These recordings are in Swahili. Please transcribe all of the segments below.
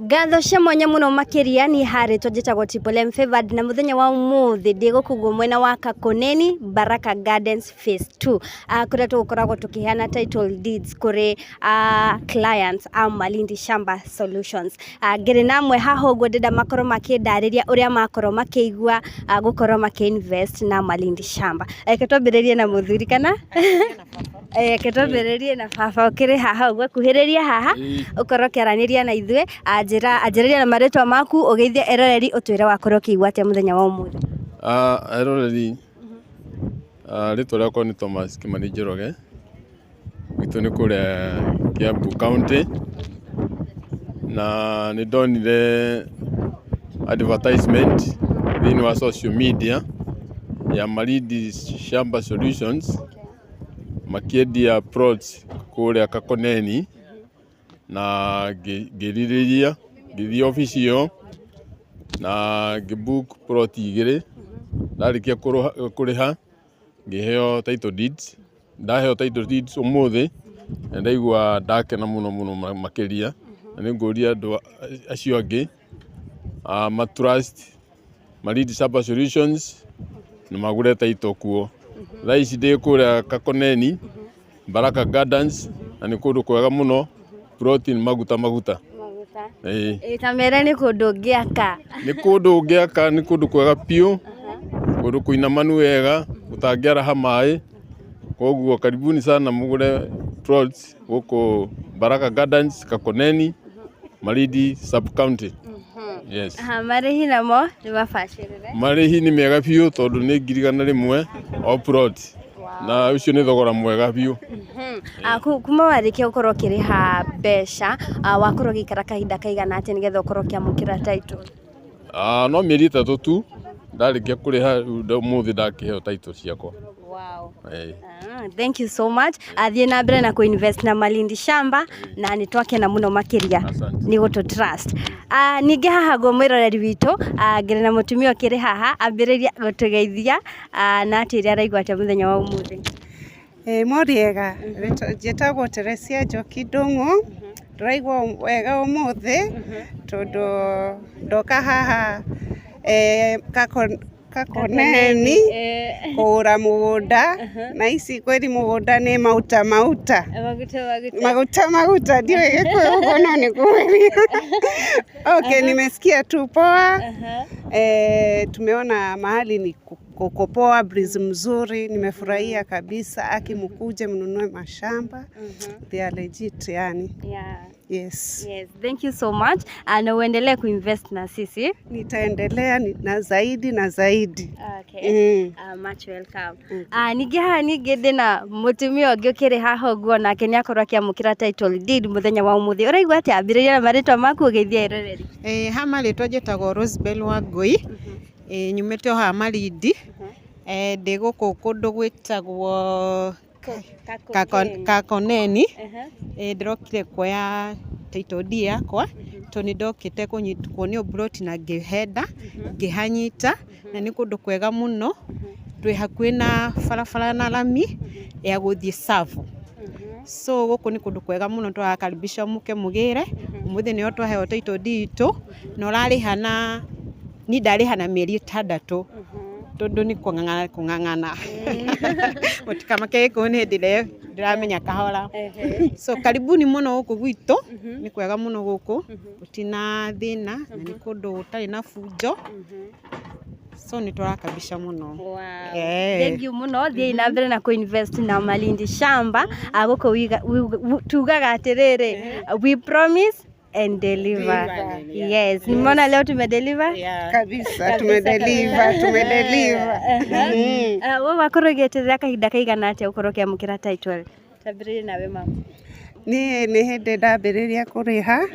Gatho cia mwanya muno makiria ni haritwo njitagwo Triple Favored na muthenya wa umuthi ndigukugwo mwena wa Kakoneni Baraka Gardens Phase 2 kuria tugukoragwo tukiheana title deeds kuri clients a Malindi Shamba Solutions. Ngiri namwe haho gwo ndenda makorwo makindariria uria makorwo makiigua gukorwo makiinvest na Malindi Shamba. Ketwambiririe na muthuri kana ketwambiririe na baba ukiri haha gwo kuhiriria haha ukorwo kiaraniria na ithue ajiriria na maretwa maku ugeithie eroreri utwire wakorwo kiigua atia muthenya wa umuthi. Eroreri ritwa riakwa ni Thomas Kimani Njoroge, gitu ni kuria Kiambu County, na ni ndonire advertisement thiini wa social media ya Malindi Shamba Solutions makiendia plots kuria Kakoneni, na ngiririria ngithii office yo na ngibook plot igiri. Ndarikia kuriha ngiheo title deeds. Ndaheo title deeds umuthi na ndaigua ndakena muno makiria, na ninguria andu acio angi matrust Malindi Shamba Solutions na magure title kuo. Thaa ici ndi kuria Kakoneni Baraka Gardens, na ni kundu kwega muno, protein maguta tamera ni kundu ngiaka, ni kundu kwega piu, kundu kuinamanu wega utangiaraha mai. Koguo karibuni sana mugure plots huko Baraka Gardens, Kakoneni, Malindi Sub County. Yes. Marihi namo ni mabacirire. Marihi ni mega piu tondu ni 1,000 o plot. Na ucio ni thogora mwega biu. Kuma warikia ukorwo kiriha besha wakorwo gikara kahinda kaigana ati nigetha ukorwo kiamukira title? No mieri 3 tu ndarikia kuriha umuthi ndakiheo title ciakwa. Wow. Thank you so much. Athie na mbere na kuinvest na Malindi Shamba na ni twakena muno makiria ni gutu trust. Ningi haha gwo mwiroreri witu ngire na mutumia ukiri haha ambiriria gutugeithia na atiria araigua atia muthenya wa umuthi. Moriega njitagwo Teresia Njoki Ndung'u. Ndiraigua wega umuthi tondu ndoka haha Kakoneni kura mugunda na ici kweli mugunda ni maguta ndiwe gikuyu uguo no ni kuweria. Okay, nimesikia tu poa. Tumeona mahali ni kuko poa, breeze mzuri, nimefurahia kabisa. Akimukuje mnunue mashamba, they are legit yani. Yeah. Yes. Thank you so much. Na uendelee kuinvest na sisi. Nitaendelea na zaidi. Okay. Much welcome. Ningi ndina mutumia ungi ukiri haha guo nake ni akorwo akiamukira title deed muthenya wa umuthi. Uraigua ati ambiriria na maritwa maku ugeithia eroreri? Ha maritwa njitagwo Rosebel Wangui. Nyumite ha Malindi. Ndi guku kundu gwitagwo Kakoneni. Ndirokire kuoya title deed yakwa to ni ndokite kunyitwo ni plot na ngihenda ngihanyita, na ni kundu kwega muno twi hakuhi na barabara na lami ya guthie Savu. So guku ni kundu kwega muno twakaribisha muke mugire. Umuthi ni twaheo title deed tu na urariha na ni ndariha na mieri 6 tondu ni kung'ang'ana utikamake kuni ndiramenya kahora. So karibuni muno guku gwitu, ni kwega muno guku utina thina na ni kundu utari na fujo. So ni twarakabisha muno. Wow. Thank you muno. Thie na mbere na kuinvest na Malindi Shamba guku tugaga atiriri, we promise and deliver. Yes. Nimeona leo tumedeliver? Kabisa tumedeliver. Wewe wakorwo geterera kahinda kaigana atia ukorwo kiamukira title? Tabiririe nawe mama. Ni hindi ndambiriria kuriha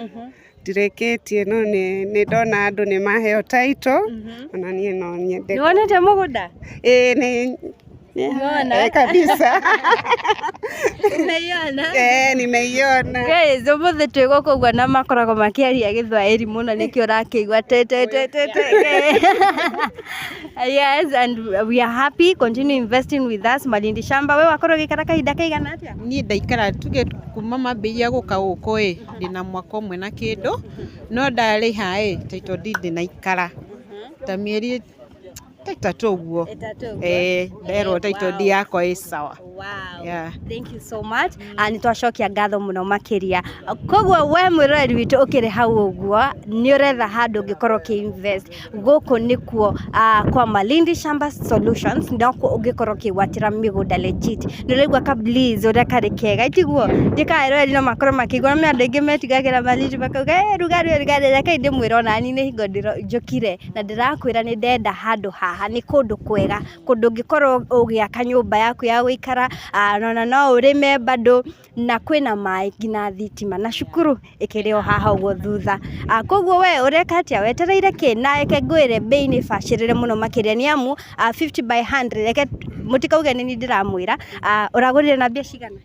ndireketie no ni ndona andu ni maheo title ona nie no nyende. Ni wonete mugunda? Ni Umeona? Kabisa. Umeiona? Nimeiona. Guys, umuthi twigukugwa na makoragwo makiaria Githwaĩri muno nikio rakĩigua Yes, and we are happy. Continue investing with us. Malindi Shamba, we wakorwo gikara kahinda kaigana atia? Niĩ ndaikara tuge kuma mambĩrĩria gũka gũkũ ndina mwaka ũmwe na kĩndũ, no ndarĩha title deed naikara ta mĩeri ĩtatũ ũguo. Nderwo title deed yakwa sawa. Wow. Yeah. Thank you so much. Ni twacokia ngatho muno makiria. Koguo we mwirori witu ukiri hau uguo ni uretha handu ungikorwo ki invest guku nikuo kwa Malindi Shamba Solutions ndako ungikorwo kigwatira migunda legit. Ndirigwa ka please uria kari kega itiguo ndikaero no makorwo makigwa me andu ingi metigagira Malindi bakauga rugari reka indi mwira ona ni hingo njokire na ndirakwira ni ndenda handu haha ni kundu kwega kundu ungikorwo ugiaka nyumba yaku ya guikara no urime bado na kwina mai ngina thitima na cukuru ikirio haha uguo thutha. Koguo we ureka atia wetereire ki na eke ngwire bei ni bacirire muno makiria ni amu 50 by 100 eke mutikauge ni ndiramwira uragurire na mbia cigana?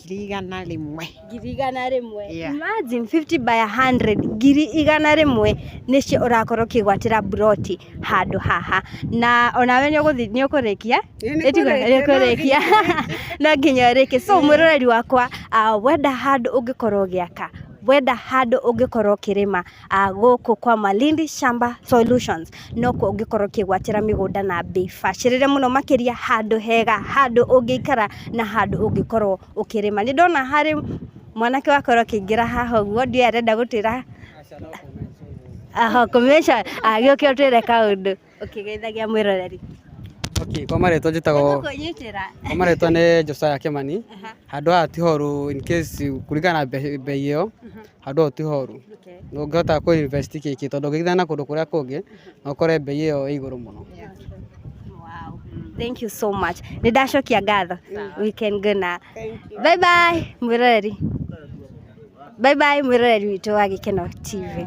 100. Yeah. Imagine 50 by 100 100 nicio urakorwo kigwatira broti handu haha na onawe ni uguthi ni ukurikia etiga na nginya reke so mwiroreri wakwa wenda handu ungikorwo giaka wenda handu ungikorwo kirima guku kwa Malindi Shamba Solutions no ku ungikorwo kigwatira migunda na bei bacirire muno makiria handu hega handu ungiikara na handu ungikorwo ukirima. Ni ndona hari mwanake wakorwo kingira haha uguo ndio arenda gutira komesha gĩũkĩ ũtwĩre kaũndũ ũkĩgeithagia mwĩroreri. Okay, kwa maretwa njĩtagwo nĩ Josiah Kimani. Handũ haha ti horu in case kũringana na bei ĩyo handũ ti horu. Ndũngĩhota kũ invest kĩkĩ tondũ ũngĩthiĩ na kũndũ kũrĩa kũngĩ no ũkore bei ĩyo ĩ igũrũ mũno. Wow. Thank you so much. Nĩ ndacokia ngatho. We can go now. Bye bye mwĩroreri. Bye bye mwĩroreri witũ wa Gĩkeno TV.